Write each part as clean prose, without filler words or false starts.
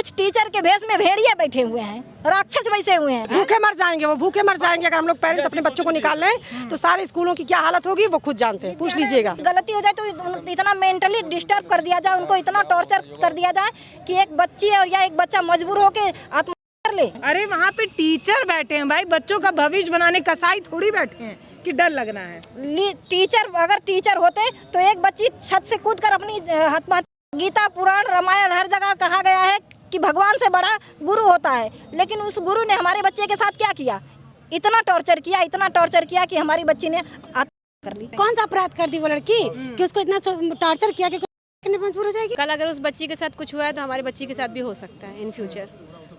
कुछ टीचर के भेष में भेड़िए बैठे हुए हैं, राक्षस वैसे हुए हैं। भूखे मर जाएंगे, वो भूखे मर जाएंगे। अगर हम लोग पेरेंट्स अपने बच्चों को निकाल लें तो सारे स्कूलों की क्या हालत होगी वो खुद जानते हैं, पूछ लीजिएगा। गलती हो जाए तो इतना मेंटली डिस्टर्ब कर दिया जाए, उनको इतना टॉर्चर कर दिया जाए कि एक बच्ची और या एक बच्चा मजबूर होके आत्महत्या कर ले। अरे वहाँ पे टीचर बैठे हैं भाई, बच्चों का भविष्य बनाने कसाई थोड़ी बैठे हैं कि डर लगना है। टीचर अगर टीचर होते तो एक बच्ची छत से कूद कर अपनी आत्महत्या। गीता पुराण रामायण हर जगह कहा गया है कि भगवान से बड़ा गुरु होता है, लेकिन उस गुरु ने हमारे बच्चे के साथ क्या किया? इतना टॉर्चर किया कि हमारी बच्ची ने आत्महत्या कर ली। कौन सा अपराध कर दी वो लड़की कि उसको इतना टॉर्चर किया कि मजबूर हो जाएगी? कल अगर उस बच्ची के साथ कुछ हुआ है तो हमारी बच्ची के साथ भी हो सकता है इन फ्यूचर,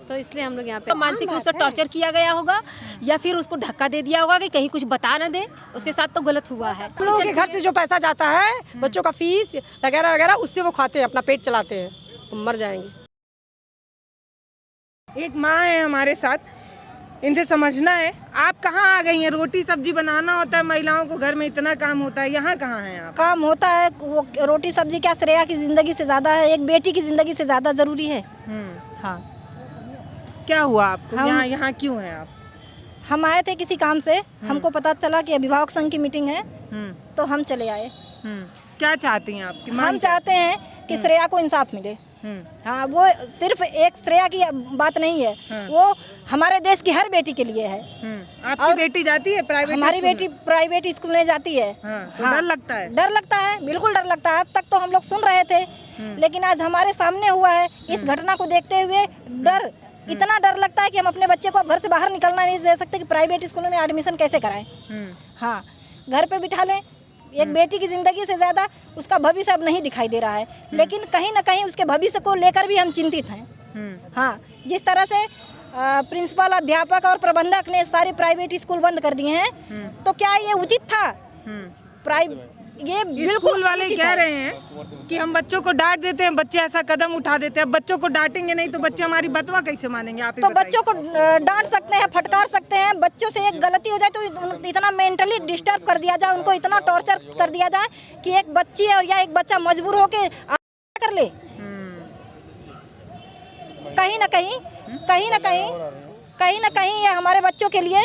तो इसलिए हम लोग यहाँ पे मानसिक रूप से टॉर्चर किया गया होगा या फिर उसको धक्का दे दिया होगा कि कहीं कुछ बता न दे, उसके साथ तो गलत हुआ है। हम लोगों के घर से जो पैसा जाता है बच्चों का फीस वगैरह वगैरह, उससे वो खाते हैं, अपना पेट चलाते हैं, मर जाएंगे। एक माँ है हमारे साथ, इनसे समझना है। आप कहाँ आ गई हैं? रोटी सब्जी बनाना होता है महिलाओं को, घर में इतना काम होता है, यहाँ कहाँ हैं आप? काम होता है वो रोटी सब्जी क्या श्रेया की जिंदगी से ज्यादा है, एक बेटी की जिंदगी से ज्यादा जरूरी है। हाँ, क्या हुआ आपको? यहाँ क्यों हैं आप? हम आए थे किसी काम से, हमको पता चला कि अभिभावक संघ की मीटिंग है, तो हम चले आए। क्या चाहती हैं आप? हम चाहते हैं कि श्रेया को इंसाफ मिले। हाँ, वो सिर्फ एक श्रेया की बात नहीं है, वो हमारे देश की हर बेटी के लिए है। आपकी बेटी जाती है प्राइवेट? हमारी बेटी प्राइवेट स्कूल में जाती है। तो डर लगता है? डर लगता है, बिल्कुल डर लगता है। अब तक तो हम लोग सुन रहे थे, लेकिन आज हमारे सामने हुआ है। इस घटना को देखते हुए इतना डर लगता है कि हम अपने बच्चे को अब घर से बाहर निकलना नहीं दे सकते कि प्राइवेट स्कूलों में एडमिशन कैसे कराएं। हाँ, घर पे बिठा लें। एक बेटी की जिंदगी से ज्यादा उसका भविष्य अब नहीं दिखाई दे रहा है, लेकिन कहीं ना कहीं उसके भविष्य को लेकर भी हम चिंतित हैं। हाँ, जिस तरह से प्रिंसिपल, अध्यापक और प्रबंधक ने सारे प्राइवेट स्कूल बंद कर दिए हैं, तो क्या ये उचित था? ये बिल्कुल वाले कह रहे हैं कि हम बच्चों को डांट देते हैं, बच्चे ऐसा कदम उठा देते हैं। बच्चों को डांटेंगे नहीं तो बच्चे हमारी बतवा कैसे मानेंगे? आप तो बच्चों को डांट सकते हैं, फटकार सकते हैं। बच्चों से एक गलती हो जाए तो इतना मेंटली डिस्टर्ब कर दिया जाए, उनको इतना टॉर्चर कर दिया जाए कि एक बच्ची और या एक बच्चा मजबूर होके आत्महत्या कर ले। कहीं ना कहीं ये हमारे बच्चों के लिए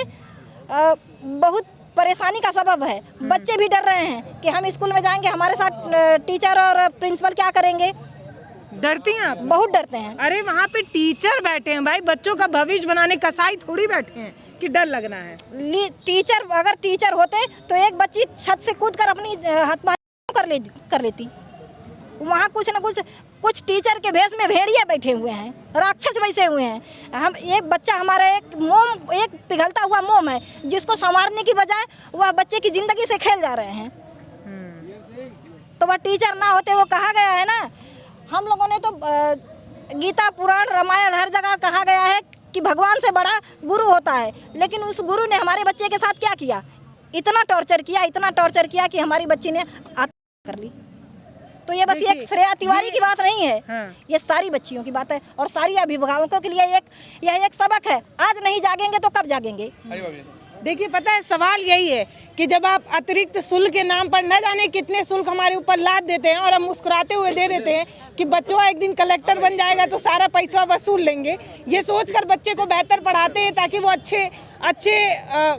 बहुत परेशानी का सबब है। बच्चे भी डर रहे हैं कि हम स्कूल में जाएंगे, हमारे साथ टीचर और प्रिंसिपल क्या करेंगे। डरती हैं आप? बहुत डरते हैं। अरे वहाँ पे टीचर बैठे हैं भाई, बच्चों का भविष्य बनाने कसाई थोड़ी बैठे हैं कि डर लगना है। टीचर अगर टीचर होते तो एक बच्ची छत से कूद कर अपनी आत्महत्या कर लेती। वहाँ कुछ टीचर के भेष में भेड़िए बैठे हुए हैं, राक्षस वैसे हुए हैं। हम एक बच्चा, हमारा एक पिघलता हुआ मोम है, जिसको संवारने की बजाय वह बच्चे की जिंदगी से खेल जा रहे हैं। तो वह टीचर ना होते, वो कहा गया है ना, हम लोगों ने तो गीता पुराण रामायण हर जगह कहा गया है कि भगवान से बड़ा गुरु होता है, लेकिन उस गुरु ने हमारे बच्चे के साथ क्या किया? इतना टॉर्चर किया कि हमारी बच्ची ने आत्महत्या कर ली। तो ये बस एक श्रेया तिवारी की बात नहीं है, ये सारी बच्चियों की बात है और सारी अभिभावकों के लिए यह एक सबक है। आज नहीं जागेंगे तो कब जागेंगे? देखिए, पता है सवाल यही है कि जब आप अतिरिक्त शुल्क के नाम पर न जाने कितने शुल्क हमारे ऊपर लाद देते हैं और हम मुस्कुराते हुए दे देते हैं कि बच्चों एक दिन कलेक्टर बन जाएगा तो सारा पैसा वसूल लेंगे, ये सोचकर बच्चे को बेहतर पढ़ाते हैं ताकि वो अच्छे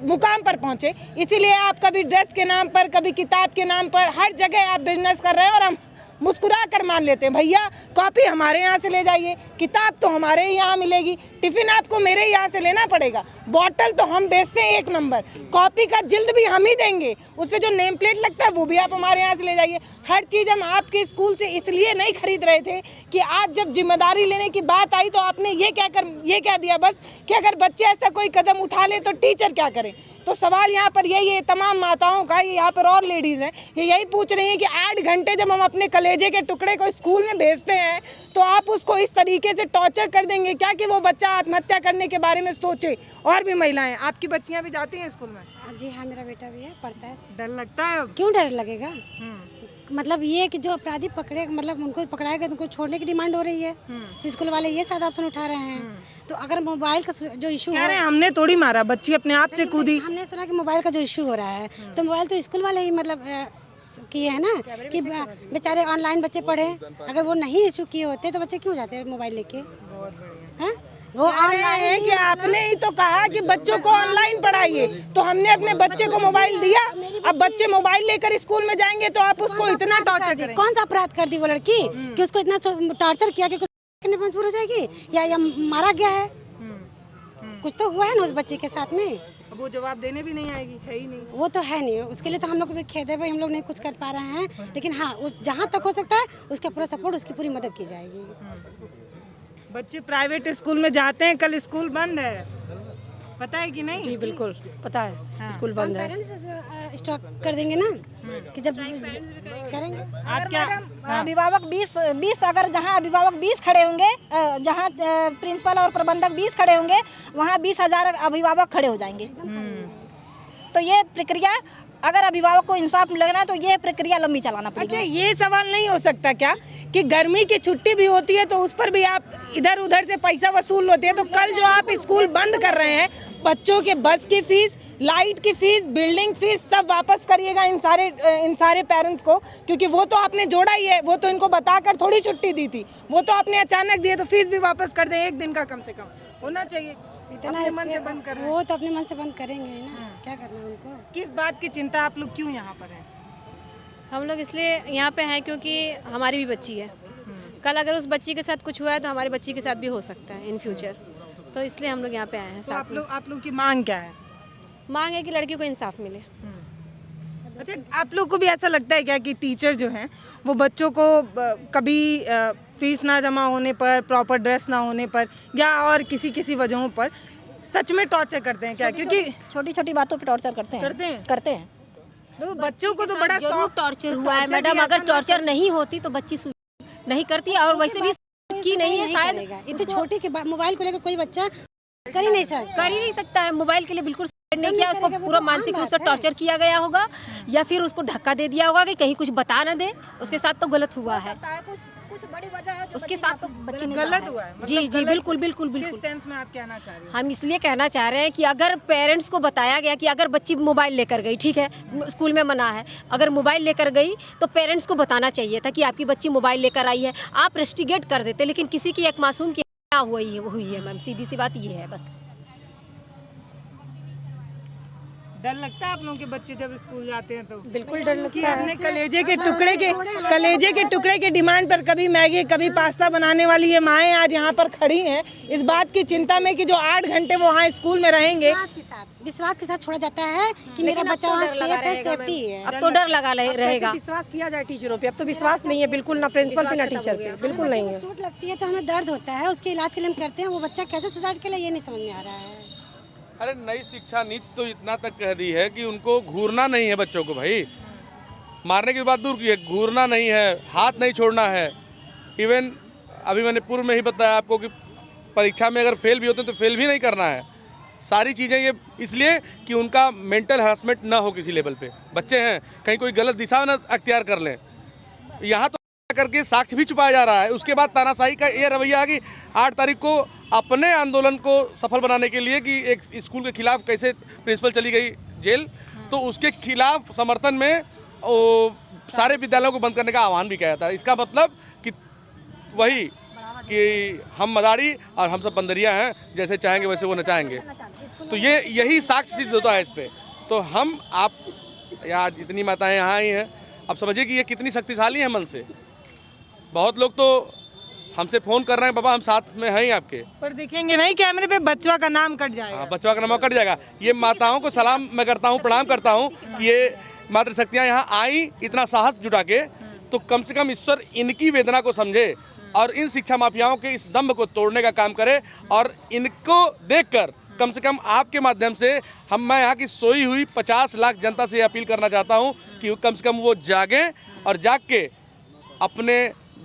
मुकाम पर पहुंचे। इसीलिए आप कभी ड्रेस के नाम पर, कभी किताब के नाम पर, हर जगह आप बिजनेस कर रहे हैं और हम मुस्कुरा कर मान लेते हैं। भैया, कॉपी हमारे यहाँ से ले जाइए, किताब तो हमारे ही यहाँ मिलेगी, टिफिन आपको मेरे यहाँ से लेना पड़ेगा, बॉटल तो हम बेचते हैं 1 नंबर, कॉपी का जिल्द भी हम ही देंगे, उस पर जो नेम प्लेट लगता है वो भी आप हमारे यहाँ से ले जाइए। हर चीज़ हम आपके स्कूल से इसलिए नहीं खरीद रहे थे कि आज जब जिम्मेदारी लेने की बात आई तो आपने ये कह दिया बस कि अगर बच्चे ऐसा कोई कदम उठा ले तो टीचर क्या करें। तो सवाल यहाँ पर यही है, तमाम माताओं का, यहाँ पर और लेडीज़ हैं, ये यही पूछ रही हैं कि 8 घंटे जब हम अपने कलेजे के टुकड़े को स्कूल में भेजते हैं तो आप उसको इस तरीके से टॉर्चर कर देंगे क्या कि वो बच्चा आत्महत्या करने के बारे में सोचे। और भी महिलाएं, आपकी बच्चियां भी जाती हैं स्कूल में? जी हाँ, मेरा बेटा भी है, पढ़ता है। डर लगता है? क्यों डर लगेगा? मतलब ये कि जो अपराधी पकड़े, मतलब उनको पकड़ाएगा तो उनको छोड़ने की डिमांड हो रही है। स्कूल वाले ये साथ ऑप्शन उठा रहे हैं। तो अगर मोबाइल का जो इशू कह रहे हैं हमने थोड़ी मारा, बच्ची अपने आप से कूदी। हमने सुना कि मोबाइल का जो इशू हो रहा है, तो मोबाइल तो स्कूल वाले ही मतलब किए हैं ना कि बेचारे ऑनलाइन बच्चे पढ़े। अगर वो नहीं इशू किए होते तो बच्चे क्यों जाते मोबाइल लेके? हैं वो ऑनलाइन है कि आपने ही तो कहा कि बच्चों को ऑनलाइन पढ़ाइए, तो हमने अपने बच्चे को मोबाइल दिया। अब बच्चे मोबाइल लेकर स्कूल में जाएंगे तो आप उसको इतना टॉर्चर करें। कौन सा अपराध कर दी वो लड़की कि उसको इतना टॉर्चर किया कि कुछ करने पर मजबूर हो जाएगी, या मारा गया है? कुछ तो हुआ है ना उस बच्चे के साथ में। वो जवाब देने भी नहीं आएगी, है ही नहीं। वो तो है नहीं, उसके लिए तो हम लोग भी खेद है भाई, हम लोग नहीं कुछ कर पा रहे हैं, लेकिन हाँ उस जहाँ तक हो सकता है उसका पूरा सपोर्ट, उसकी पूरी मदद की जाएगी। बच्चे प्राइवेट स्कूल में जाते हैं, कल स्कूल बंद है, पता है कि नहीं? जी बिल्कुल पता है, स्कूल बंद है। पेरेंट्स स्टॉप कर देंगे ना कि जब करेंगे। आप क्या अभिभावक 20 अगर जहाँ अभिभावक 20 खड़े होंगे, जहाँ प्रिंसिपल और प्रबंधक 20 खड़े होंगे, वहाँ 20,000 अभिभावक खड़े हो जाएंगे। तो ये प्रक्रिया, अगर अभिभावक को इंसाफ लगना है तो ये प्रक्रिया लंबी चलाना पड़ेगा। अच्छा, ये सवाल नहीं हो सकता क्या कि गर्मी की छुट्टी भी होती है तो उस पर भी आप इधर उधर से पैसा वसूल होते हैं, तो कल जो आप स्कूल बंद कर रहे हैं, बच्चों के बस की फीस, लाइट की फीस, बिल्डिंग फीस सब वापस करिएगा इन सारे पेरेंट्स को, क्योंकि वो तो आपने जोड़ा ही है, वो तो इनको बताकर थोड़ी छुट्टी दी थी, वो तो आपने अचानक दिए, तो फीस भी वापस कर दें, एक दिन का कम से कम होना चाहिए। इतना अपने मन से बंद कर रहे हैं। वो तो अपने मन से बंद करेंगे ही ना, क्या करना है उनको। किस बात की चिंता, आप लोग क्यों यहाँ पर हैं? हम लोग इसलिए यहाँ पे हैं क्योंकि हमारी भी बच्ची है। कल अगर उस बच्ची के साथ कुछ हुआ है तो हमारी बच्ची के साथ भी हो सकता है इन फ्यूचर, तो इसलिए हम लोग यहाँ पे आए हैं। तो साथ में आप लोग की मांग क्या है? मांग है कि लड़की को इंसाफ मिले। अच्छा, आप लोग को भी ऐसा लगता है क्या कि टीचर जो हैं वो बच्चों को कभी फीस ना जमा होने पर, प्रॉपर ड्रेस ना होने पर, या और किसी वजहों पर सच में टॉर्चर करते हैं क्या? क्योंकि छोटी छोटी बातों पे टॉर्चर करते हैं। तो बच्चों को तो बड़ा जरूर शौक टॉर्चर हुआ है मैडम, अगर टॉर्चर नहीं होती तो बच्ची नहीं करती, और वैसे भी की नहीं है शायद। इतनी छोटी के मोबाइल को लेकर कोई बच्चा कर ही नहीं सकता है। मोबाइल के लिए बिल्कुल नहीं किया, उसको पूरा मानसिक रूप से टॉर्चर किया गया होगा, या फिर उसको धक्का दे दिया होगा कि कहीं कुछ बता न दे, उसके साथ तो गलत हुआ है। कुछ बड़ी वजह है उसके साथ तो बच्चे ने गलत हुआ है। जी जी बिल्कुल बिल्कुल किस बिल्कुल। सेंस में आप कहना चाह रहे हो? हम इसलिए कहना चाह रहे हैं कि अगर पेरेंट्स को बताया गया कि अगर बच्ची मोबाइल लेकर गई, ठीक है स्कूल में मना है, अगर मोबाइल लेकर गई तो पेरेंट्स को बताना चाहिए था कि आपकी बच्ची मोबाइल लेकर आई है, आप रेस्टिगेट कर देते, लेकिन किसी की एक मासूम की क्या हुई है मैम, सीधी सी बात ये है बस। डर लगता है आप लोगों के बच्चे जब स्कूल जाते हैं तो? बिल्कुल डर कि लगता है। अपने कलेजे के टुकड़े के डिमांड पर कभी मैगी कभी पास्ता बनाने वाली ये माएँ आज यहाँ पर खड़ी हैं, इस बात की चिंता में कि जो 8 घंटे वो वहाँ स्कूल में रहेंगे, विश्वास के साथ छोड़ा जाता है कि मेरा बच्चा वहाँ सेफ है, सेफ्टी है। अब तो डर लगा रहेगा। विश्वास किया जाए टीचरों पे, अब तो विश्वास नहीं है बिल्कुल, ना प्रिंसिपल पे ना टीचर पे, बिल्कुल नहीं है। चोट लगती है तो हमें दर्द होता है, उसके इलाज के लिए हम करते हैं, वो बच्चा कैसे सुसाइड के लिए ये नहीं समझ में आ रहा है। अरे नई शिक्षा नीति तो इतना तक कह दी है कि उनको घूरना नहीं है बच्चों को, भाई मारने की बात दूर की है, घूरना नहीं है, हाथ नहीं छोड़ना है। इवन अभी मैंने पूर्व में ही बताया आपको कि परीक्षा में अगर फेल भी होते हैं तो फेल भी नहीं करना है। सारी चीज़ें ये इसलिए कि उनका मेंटल हरासमेंट ना हो किसी लेवल पे, बच्चे हैं कहीं कोई गलत दिशा न अख्तियार कर लें। यहाँ तो करके साक्ष्य भी छुपाया जा रहा है। उसके बाद तानाशाही का ये रवैया है कि 8 तारीख को अपने आंदोलन को सफल बनाने के लिए कि एक स्कूल के खिलाफ कैसे प्रिंसिपल चली गई जेल, तो उसके खिलाफ समर्थन में सारे विद्यालयों को बंद करने का आह्वान भी किया था। इसका मतलब कि वही कि हम मदारी और हम सब बंदरिया हैं, जैसे चाहेंगे वैसे वो नचाएंगे। तो यही साक्ष्य सिद्ध होता है इस पर। तो हम आप यार इतनी माताएं यहाँ आई हैं, अब समझिए कि ये कितनी शक्तिशाली है मन से। बहुत लोग तो हमसे फ़ोन कर रहे हैं, बाबा हम साथ में हैं ही आपके, पर दिखेंगे नहीं कैमरे पे, बच्चों का नाम कट जाएगा। हाँ, बच्चों का नाम कट जाएगा। ये माताओं को सलाम मैं करता हूँ, प्रणाम करता हूँ कि ये मातृशक्तियाँ यहाँ आई इतना साहस जुटा के, तो कम से कम ईश्वर इनकी वेदना को समझे और इन शिक्षा माफियाओं के इस दम्भ को तोड़ने का काम करे। और इनको देखकर कम से कम आपके माध्यम से मैं यहाँ की सोई हुई 50 लाख जनता से अपील करना चाहता हूँ कि कम से कम वो जागें और जाग के अपने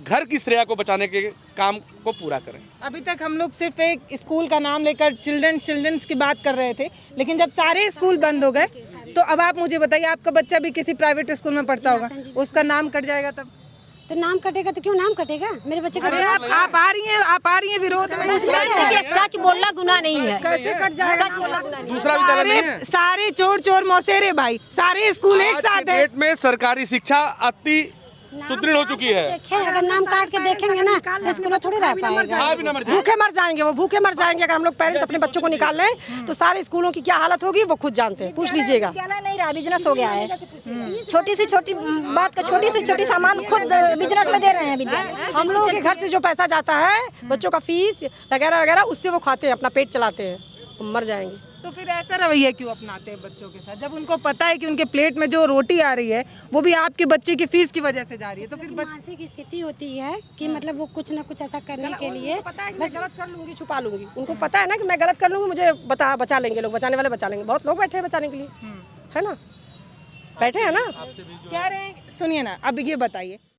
घर की श्रेया को बचाने के काम को पूरा करें। अभी तक हम लोग सिर्फ एक स्कूल का नाम लेकर चिल्ड्रंस की बात कर रहे थे, लेकिन जब सारे स्कूल बंद हो गए तो अब आप मुझे बताइए, आपका बच्चा भी किसी प्राइवेट स्कूल में पढ़ता होगा, उसका नाम कट जाएगा तब? तो नाम कटेगा तो क्यों नाम कटेगा? मेरे बच्चे का आप आ रही हैं विरोध में। देखिए सच बोलना गुनाह नहीं है, कैसे कट जाएगा? सच बोलना गुनाह नहीं। दूसरा विद्यालय नहीं है, सारे चोर मौसेरे भाई, सारे स्कूल एक साथ है। डेट में सरकारी शिक्षा अति सुदृढ़ हो चुकी है। देखें, अगर नाम काट के देखेंगे ना तो स्कूल में थोड़ी रह पाएगा। हाँ, भी ना मर जाए। भूखे मर जाएंगे, वो भूखे मर जाएंगे। अगर हम लोग पेरेंट्स अपने बच्चों को निकाल लें तो सारे स्कूलों की क्या हालत होगी वो खुद जानते हैं, पूछ लीजिएगा। विद्यालय नहीं रहा, बिजनेस हो गया है। छोटी सी छोटी बात का छोटी से छोटी सामान खुद बिजनेस में दे रहे हैं विद्यालय। हम लोगों के घर से जो पैसा जाता है बच्चों का फीस वगैरह वगैरह, उससे वो खाते हैं, अपना पेट चलाते हैं, वो मर जाएंगे। तो फिर ऐसा रवैया क्यों अपनाते हैं बच्चों के साथ, जब उनको पता है कि उनके प्लेट में जो रोटी आ रही है वो भी आपके बच्चे की फीस की वजह से जा रही है? तो फिर मानसिक स्थिति होती है कि मतलब वो कुछ ना कुछ ऐसा करने के लिए पता है कि मैं गलत कर लूंगी, छुपा लूंगी। उनको पता है ना कि मैं गलत कर लूंगी, मुझे बचा लेंगे लोग, बचाने वाले बचा लेंगे। बहुत लोग बैठे हैं बचाने के लिए, है ना, बैठे हैं ना। कह रहे हैं, सुनिए ना, अब ये बताइए